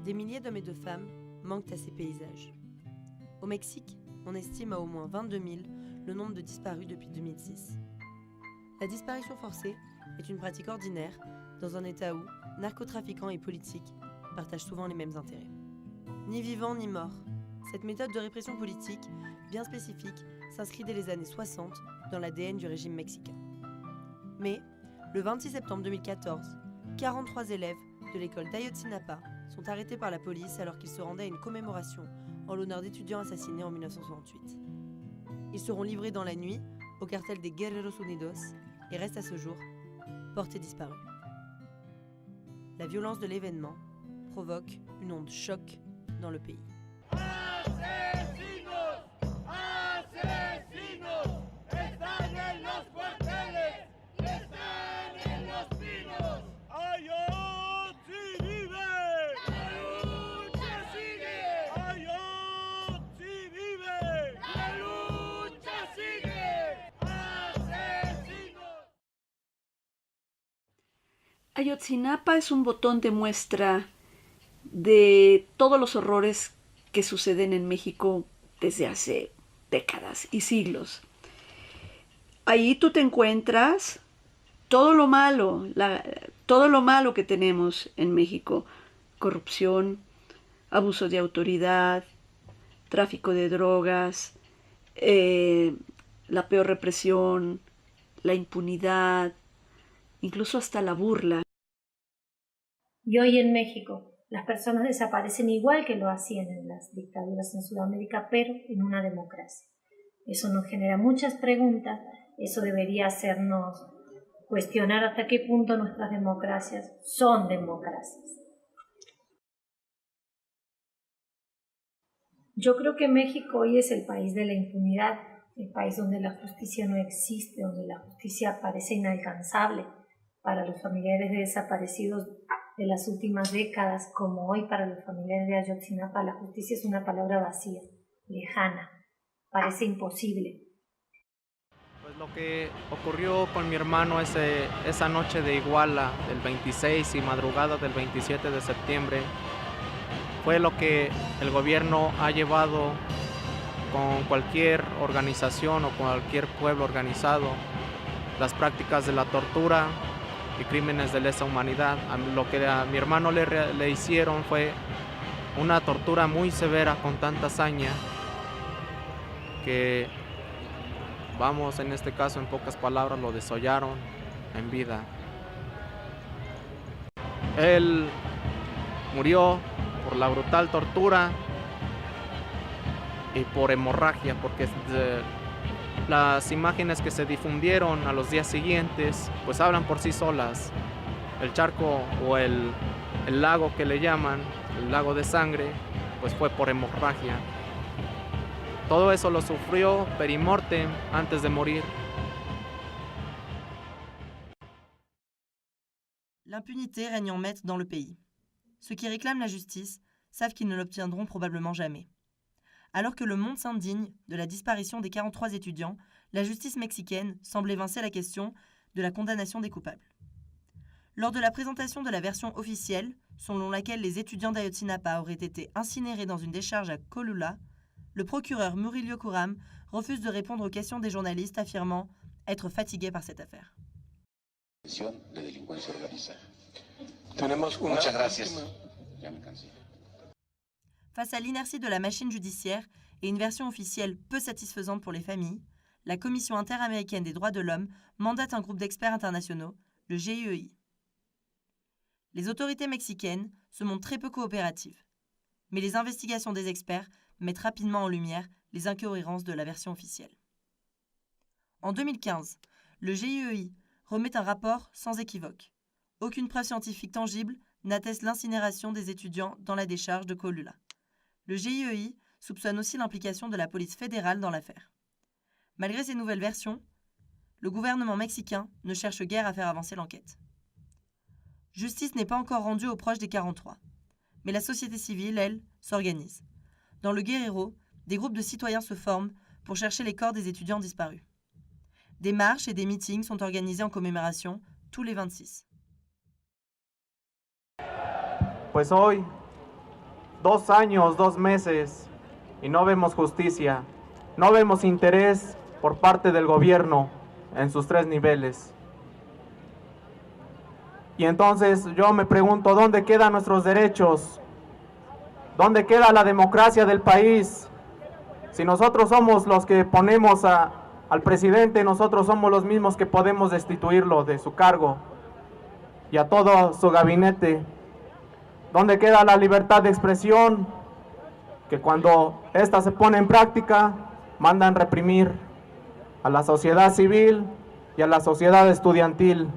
Des milliers d'hommes et de femmes manquent à ces paysages. Au Mexique, on estime à au moins 22 000 le nombre de disparus depuis 2006. La disparition forcée est une pratique ordinaire dans un État où narcotrafiquants et politiques partagent souvent les mêmes intérêts. Ni vivants ni morts, cette méthode de répression politique, bien spécifique, s'inscrit dès les années 60 dans l'ADN du régime mexicain. Mais, le 26 septembre 2014, 43 élèves de l'école d'Ayotzinapa sont arrêtés par la police alors qu'ils se rendaient à une commémoration en l'honneur d'étudiants assassinés en 1968. Ils seront livrés dans la nuit au cartel des Guerreros Unidos et restent à ce jour portés disparus. La violence de l'événement provoque une onde choc dans le pays. ¡Asesinos! ¡Asesinos! ¡Están en los cuarteles! ¡Están en los pinos! ¡Ayotzi vive! ¡La lucha sigue! ¡Ayotzi vive! ¡La lucha sigue! ¡Asesinos! Ayotzinapa es un botón de muestra de todos los horrores que suceden en México desde hace décadas y siglos. Ahí tú te encuentras todo lo malo que tenemos en México: corrupción, abuso de autoridad, tráfico de drogas, la peor represión, la impunidad, incluso hasta la burla. Y hoy en México las personas desaparecen igual que lo hacían en las dictaduras en Sudamérica, pero en una democracia. Eso nos genera muchas preguntas, eso debería hacernos cuestionar hasta qué punto nuestras democracias son democracias. Yo creo que México hoy es el país de la impunidad, el país donde la justicia no existe, donde la justicia parece inalcanzable para los familiares de desaparecidos de las últimas décadas, como hoy para los familiares de Ayotzinapa. La justicia es una palabra vacía, lejana, parece imposible. Pues lo que ocurrió con mi hermano esa noche de Iguala, del 26 y madrugada del 27 de septiembre, fue lo que el gobierno ha llevado con cualquier organización o cualquier pueblo organizado: las prácticas de la tortura y crímenes de lesa humanidad. Lo que a mi hermano le hicieron fue una tortura muy severa, con tanta hazaña, que, vamos, en este caso, en pocas palabras, lo desollaron en vida. Él murió por la brutal tortura y por hemorragia, porque las imágenes que se difundieron a los días siguientes pues hablan por sí solas. El charco o el lago que le llaman, el lago de sangre, pues fue por hemorragia. Todo eso lo sufrió perimortem antes de morir. L'impunité règne en maître dans le pays. Ceux qui réclament la justice savent qu'ils ne l'obtiendront probablement jamais. Alors que le monde s'indigne de la disparition des 43 étudiants, la justice mexicaine semble évincer la question de la condamnation des coupables. Lors de la présentation de la version officielle, selon laquelle les étudiants d'Ayotzinapa auraient été incinérés dans une décharge à Colula, le procureur Murillo Curam refuse de répondre aux questions des journalistes, affirmant être fatigué par cette affaire. De delincuencia organizada. Muchas gracias. Ya me cansé. Face à l'inertie de la machine judiciaire et une version officielle peu satisfaisante pour les familles, la Commission interaméricaine des droits de l'homme mandate un groupe d'experts internationaux, le GIEI. Les autorités mexicaines se montrent très peu coopératives, mais les investigations des experts mettent rapidement en lumière les incohérences de la version officielle. En 2015, le GIEI remet un rapport sans équivoque. Aucune preuve scientifique tangible n'atteste l'incinération des étudiants dans la décharge de Colula. Le GIEI soupçonne aussi l'implication de la police fédérale dans l'affaire. Malgré ces nouvelles versions, le gouvernement mexicain ne cherche guère à faire avancer l'enquête. Justice n'est pas encore rendue aux proches des 43, mais la société civile, elle, s'organise. Dans le Guerrero, des groupes de citoyens se forment pour chercher les corps des étudiants disparus. Des marches et des meetings sont organisés en commémoration tous les 26. Pues hoy 2 años, 2 meses y no vemos justicia, no vemos interés por parte del gobierno en sus 3 niveles. Y entonces yo me pregunto, ¿dónde quedan nuestros derechos? ¿Dónde queda la democracia del país? Si nosotros somos los que ponemos al presidente, nosotros somos los mismos que podemos destituirlo de su cargo y a todo su gabinete. ¿Dónde queda la libertad de expresión? Que cuando ésta se pone en práctica, mandan reprimir a la sociedad civil y a la sociedad estudiantil.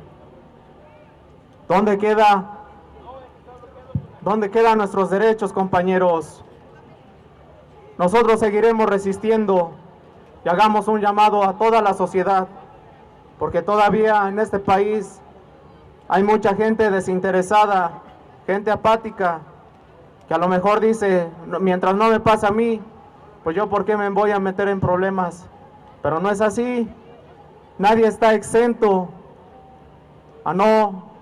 ¿Dónde quedan nuestros derechos, compañeros? Nosotros seguiremos resistiendo y hagamos un llamado a toda la sociedad, porque todavía en este país hay mucha gente desinteresada, gente apática, que a lo mejor dice, mientras no me pasa a mí, pues yo por qué me voy a meter en problemas. Pero no es así. Nadie está exento a no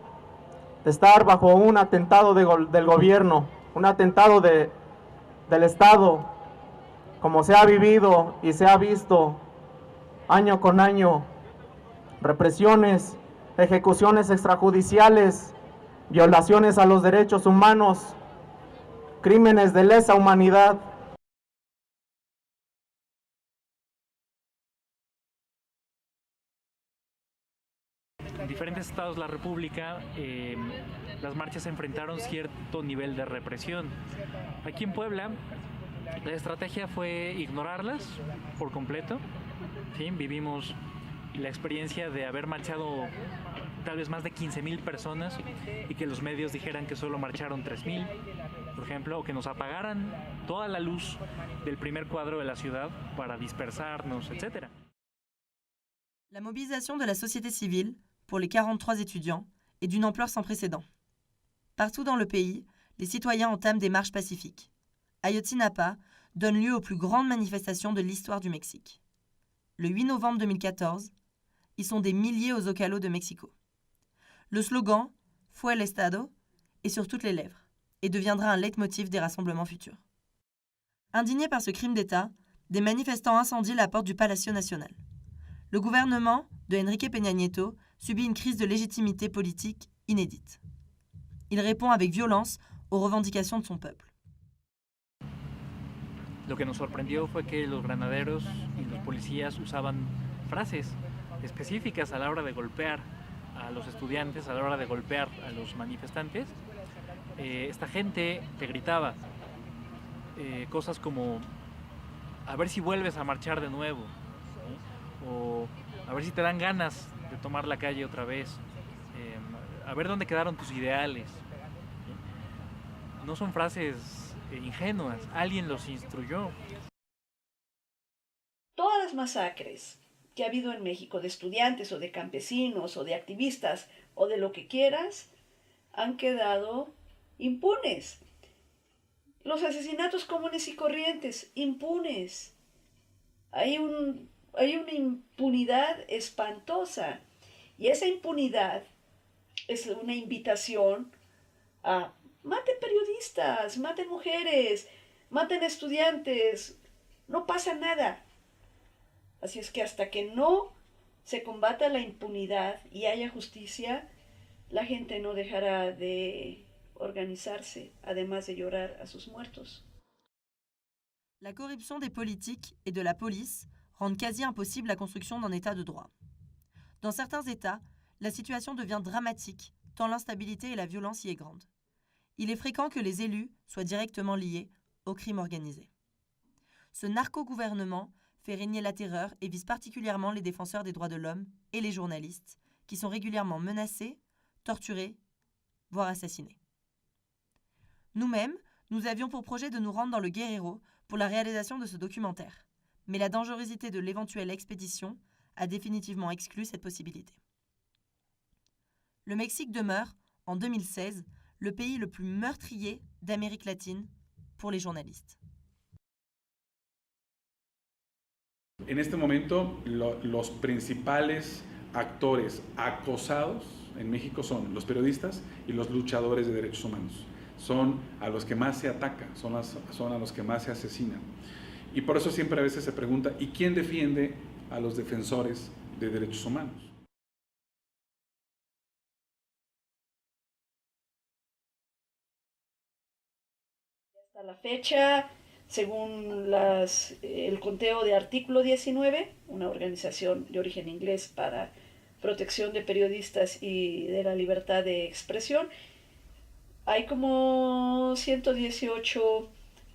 estar bajo un atentado del gobierno, un atentado del Estado, como se ha vivido y se ha visto año con año. Represiones, ejecuciones extrajudiciales, violaciones a los derechos humanos, crímenes de lesa humanidad. En diferentes estados de la República, las marchas enfrentaron cierto nivel de represión. Aquí en Puebla, la estrategia fue ignorarlas por completo. ¿Sí? Vivimos la experiencia de haber marchado tal vez más de 15,000 personas y que los medios dijeran que solo marcharon 3,000, por ejemplo, o que nos apagaran toda la luz del primer cuadro de la ciudad para dispersarnos, etc. La mobilisation de la société civile pour les 43 étudiants est d'une ampleur sans précédent. Partout dans le pays, les citoyens entament des marches pacifiques. Ayotzinapa donne lieu aux plus grandes manifestations de l'histoire du Mexique. Le 8 novembre 2014, ils sont des milliers au Zócalo de Mexico. Le slogan « Fue el Estado » est sur toutes les lèvres et deviendra un leitmotiv des rassemblements futurs. Indignés par ce crime d'État, des manifestants incendient la porte du Palacio Nacional. Le gouvernement de Enrique Peña Nieto subit une crise de légitimité politique inédite. Il répond avec violence aux revendications de son peuple. Lo que nos sorprendió fue que los granaderos y los policías usaban frases específicas a la hora de golpear a los estudiantes, a la hora de golpear a los manifestantes. Esta gente te gritaba cosas como a ver si vuelves a marchar de nuevo, ¿sí? O a ver si te dan ganas de tomar la calle otra vez, a ver dónde quedaron tus ideales. ¿Sí? No son frases ingenuas, alguien los instruyó. Todas las masacres que ha habido en México de estudiantes o de campesinos o de activistas o de lo que quieras han quedado impunes. Los asesinatos comunes y corrientes, impunes. Hay una impunidad espantosa y esa impunidad es una invitación a maten periodistas, maten mujeres, maten estudiantes, no pasa nada. Así es que hasta que no se combata la impunidad y haya justicia, la gente no dejará de organizarse, además de llorar a sus muertos. La corruption des politiques et de la police rend quasi impossible la construction d'un état de droit. Dans certains États, la situation devient dramatique, tant l'instabilité et la violence y est grande. Il est fréquent que les élus soient directement liés au crime organisé. Ce narco-gouvernement fait régner la terreur et vise particulièrement les défenseurs des droits de l'homme et les journalistes, qui sont régulièrement menacés, torturés, voire assassinés. Nous-mêmes, nous avions pour projet de nous rendre dans le Guerrero pour la réalisation de ce documentaire, mais la dangerosité de l'éventuelle expédition a définitivement exclu cette possibilité. Le Mexique demeure, en 2016, le pays le plus meurtrier d'Amérique latine pour les journalistes. En este momento, los principales actores acosados en México son los periodistas y los luchadores de derechos humanos. son a los que más se ataca, son a los que más se asesinan. Y por eso siempre a veces se pregunta, ¿y quién defiende a los defensores de derechos humanos? Hasta la fecha, según el conteo de Artículo 19, una organización de origen inglés para protección de periodistas y de la libertad de expresión, hay como 118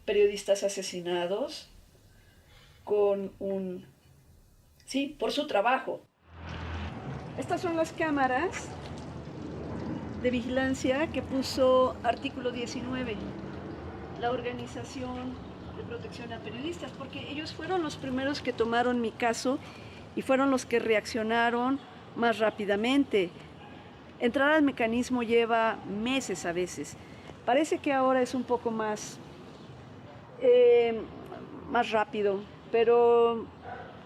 periodistas asesinados por su trabajo. Estas son las cámaras de vigilancia que puso Artículo 19, la organización de protección a periodistas, porque ellos fueron los primeros que tomaron mi caso y fueron los que reaccionaron más rápidamente. Entrar al mecanismo lleva meses a veces. Parece que ahora es un poco más rápido, pero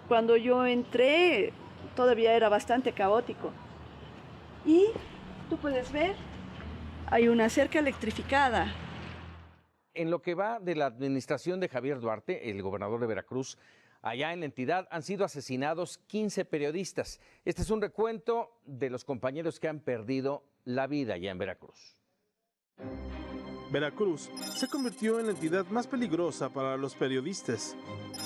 cuando yo entré todavía era bastante caótico. Y tú puedes ver, hay una cerca electrificada. En lo que va de la administración de Javier Duarte, el gobernador de Veracruz, allá en la entidad han sido asesinados 15 periodistas. Este es un recuento de los compañeros que han perdido la vida allá en Veracruz. Veracruz se convirtió en la entidad más peligrosa para los periodistas.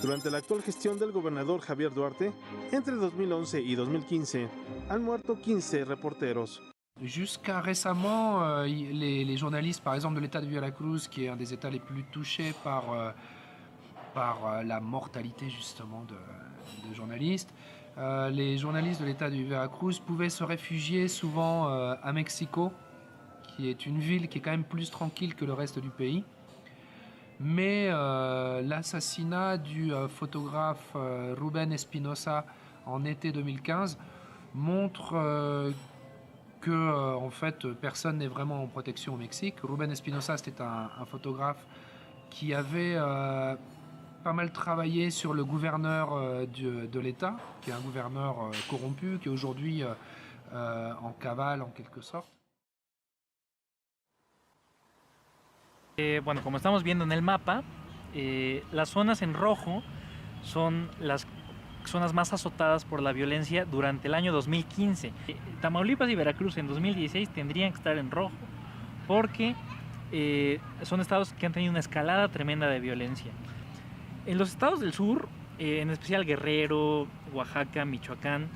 Durante la actual gestión del gobernador Javier Duarte, entre 2011 y 2015, han muerto 15 reporteros. Jusqu'à récemment, les journalistes, par exemple de l'État de Veracruz, qui est un des États les plus touchés par la mortalité justement de journalistes, les journalistes de l'État du Veracruz pouvaient se réfugier souvent à Mexico, qui est une ville qui est quand même plus tranquille que le reste du pays. Mais l'assassinat du photographe Rubén Espinosa en été 2015 montre que en fait personne n'est vraiment en protection au Mexique. Rubén Espinosa, c'était un photographe qui avait pas mal travaillé sur le gouverneur de l'État, qui est un gouverneur corrompu, qui est aujourd'hui en cavale en quelque sorte. Bueno, como estamos viendo en el mapa, las zonas en rojo son las zonas más azotadas por la violencia durante el año 2015. Tamaulipas y Veracruz en 2016 tendrían que estar en rojo porque son estados que han tenido una escalada tremenda de violencia. En los estados del sur, en especial Guerrero, Oaxaca, Michoacán,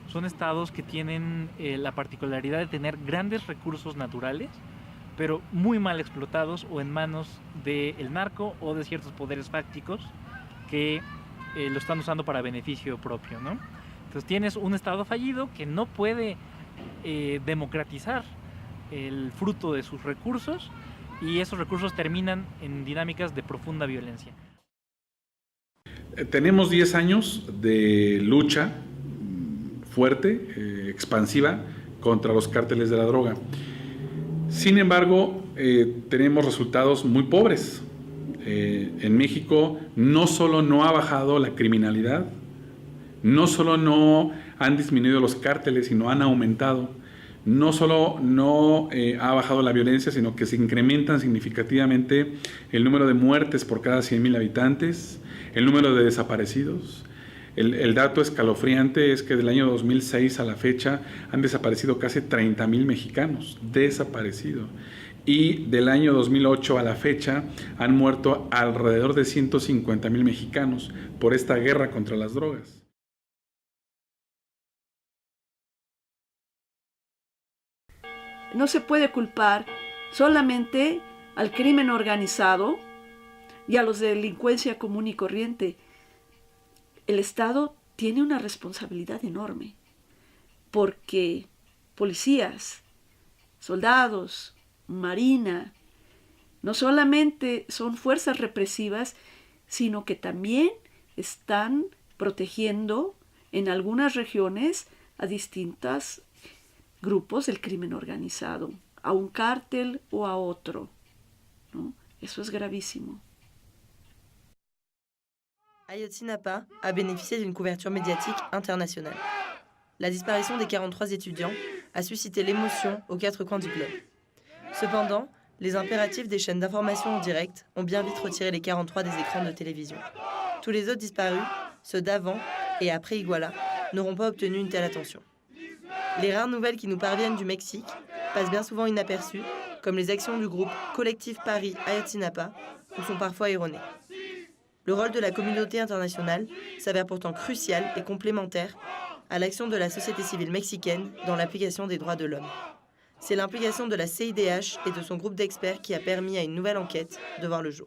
son estados que tienen la particularidad de tener grandes recursos naturales, pero muy mal explotados o en manos del narco o de ciertos poderes fácticos que lo están usando para beneficio propio, ¿no? Entonces tienes un estado fallido que no puede democratizar el fruto de sus recursos y esos recursos terminan en dinámicas de profunda violencia. Tenemos 10 años de lucha fuerte, expansiva, contra los cárteles de la droga. Sin embargo, tenemos resultados muy pobres. En México no solo no ha bajado la criminalidad, no solo no han disminuido los cárteles, sino han aumentado. No solo no ha bajado la violencia, sino que se incrementan significativamente el número de muertes por cada 100,000 habitantes, el número de desaparecidos. El dato escalofriante es que del año 2006 a la fecha han desaparecido casi 30,000 mexicanos, desaparecidos. Y del año 2008 a la fecha han muerto alrededor de 150,000 mexicanos por esta guerra contra las drogas. No se puede culpar solamente al crimen organizado y a los de delincuencia común y corriente. El Estado tiene una responsabilidad enorme porque policías, soldados, marina, no solamente son fuerzas represivas, sino que también están protegiendo en algunas regiones a distintos grupos del crimen organizado, a un cártel o a otro, ¿no? Eso es gravísimo. Ayotzinapa a bénéficié d'une couverture médiatique internationale. La disparition des 43 étudiants a suscité l'émotion aux quatre coins du globe. Cependant, Les impératifs des chaînes d'information en direct ont bien vite retiré les 43 des écrans de télévision. Tous les autres disparus, ceux d'avant et après Iguala, n'auront pas obtenu une telle attention. Les rares nouvelles qui nous parviennent du Mexique passent bien souvent inaperçues, comme les actions du groupe Collectif Paris Ayotzinapa, ou sont parfois erronées. Le rôle de la communauté internationale s'avère pourtant crucial et complémentaire à l'action de la société civile mexicaine dans l'application des droits de l'homme. C'est l'implication de la CIDH et de son groupe d'experts qui a permis à une nouvelle enquête de voir le jour.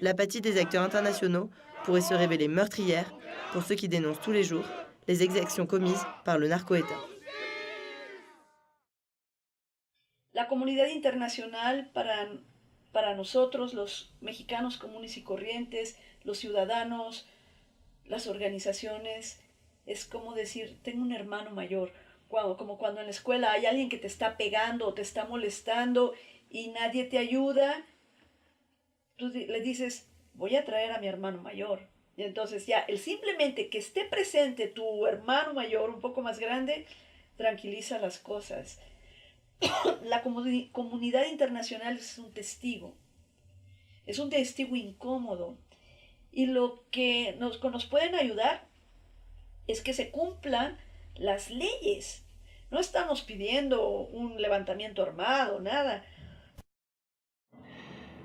L'apathie des acteurs internationaux pourrait se révéler meurtrière pour ceux qui dénoncent tous les jours les exactions commises par le narco-État. La comunidad internacional para nosotros, los mexicanos comunes y corrientes, los ciudadanos, las organizaciones, es como decir, tengo un hermano mayor. Como cuando en la escuela hay alguien que te está pegando o te está molestando y nadie te ayuda, tú le dices, voy a traer a mi hermano mayor. Y entonces ya, el simplemente que esté presente tu hermano mayor, un poco más grande, tranquiliza las cosas. La comunidad internacional es un testigo incómodo. Y lo que nos pueden ayudar es que se cumplan las leyes. No estamos pidiendo un levantamiento armado, nada.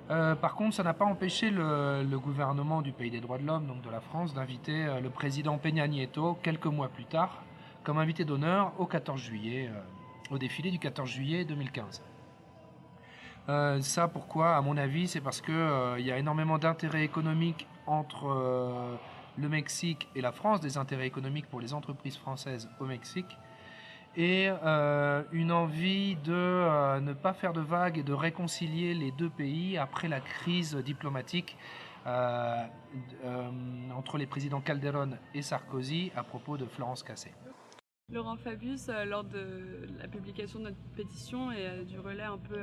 Par contre, ça n'a pas empêché le gouvernement du Pays des droits de l'homme, donc de la France, d'inviter le président Peña Nieto, quelques mois plus tard, comme invité d'honneur au 14 juillet, au défilé du 14 juillet 2015. Ça, pourquoi? À mon avis, c'est parce qu'il y a énormément d'intérêts économiques entre le Mexique et la France, des intérêts économiques pour les entreprises françaises au Mexique, et une envie de ne pas faire de vagues et de réconcilier les deux pays après la crise diplomatique entre les présidents Calderón et Sarkozy à propos de Florence Cassé. Laurent Fabius, lors de la publication de notre pétition et du relais un peu...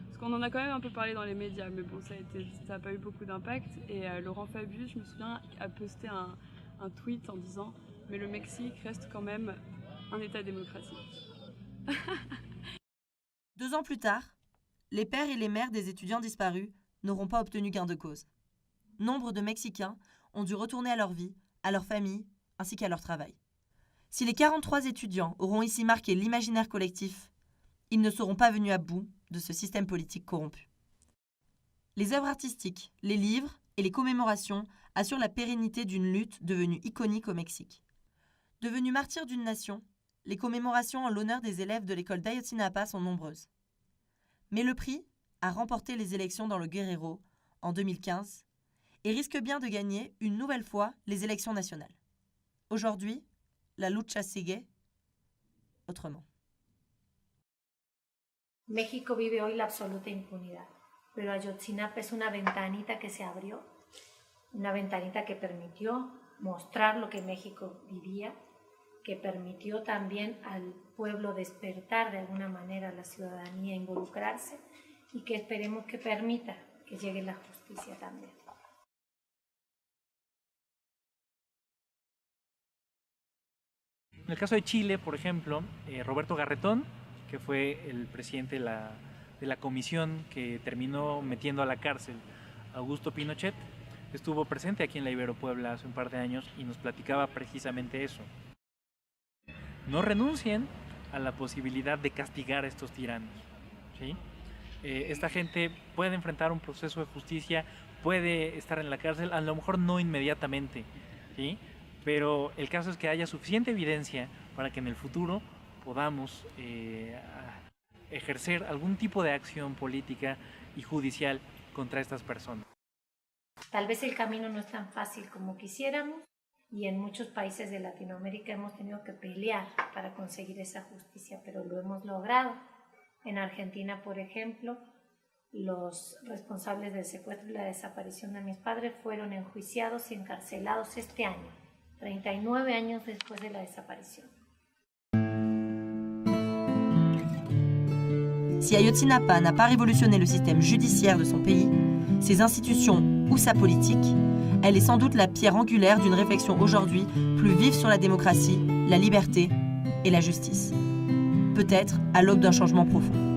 parce qu'on en a quand même un peu parlé dans les médias, mais bon, ça n'a pas eu beaucoup d'impact. Et Laurent Fabius, je me souviens, a posté un tweet en disant « Mais le Mexique reste quand même un État démocratique. » 2 ans plus tard, les pères et les mères des étudiants disparus n'auront pas obtenu gain de cause. Nombre de Mexicains ont dû retourner à leur vie, à leur famille, ainsi qu'à leur travail. Si les 43 étudiants auront ici marqué l'imaginaire collectif, ils ne seront pas venus à bout de ce système politique corrompu. Les œuvres artistiques, les livres et les commémorations assurent la pérennité d'une lutte devenue iconique au Mexique. Devenues martyrs d'une nation, les commémorations en l'honneur des élèves de l'école d'Ayotzinapa sont nombreuses. Mais le PRI a remporté les élections dans le Guerrero en 2015 et risque bien de gagner une nouvelle fois les élections nationales. Aujourd'hui, la lucha sigue autrement. México vive hoy la absoluta impunidad, pero Ayotzinapa es una ventanita que se abrió, una ventanita que permitió mostrar lo que México vivía, que permitió también al pueblo despertar de alguna manera, a la ciudadanía involucrarse y que esperemos que permita que llegue la justicia también. En el caso de Chile, por ejemplo, Roberto Garretón, que fue el presidente de la comisión que terminó metiendo a la cárcel a Augusto Pinochet, estuvo presente aquí en la Ibero Puebla hace un par de años y nos platicaba precisamente eso. No renuncien a la posibilidad de castigar a estos tiranos, ¿sí? Esta gente puede enfrentar un proceso de justicia, puede estar en la cárcel, a lo mejor no inmediatamente, ¿sí? Pero el caso es que haya suficiente evidencia para que en el futuro podamos ejercer algún tipo de acción política y judicial contra estas personas. Tal vez el camino no es tan fácil como quisiéramos y en muchos países de Latinoamérica hemos tenido que pelear para conseguir esa justicia, pero lo hemos logrado. En Argentina, por ejemplo, los responsables del secuestro y la desaparición de mis padres fueron enjuiciados y encarcelados este año, 39 años después de la desaparición. Si Ayotzinapa n'a pas révolutionné le système judiciaire de son pays, ses institutions ou sa politique, elle est sans doute la pierre angulaire d'une réflexion aujourd'hui plus vive sur la démocratie, la liberté et la justice. Peut-être à l'aube d'un changement profond.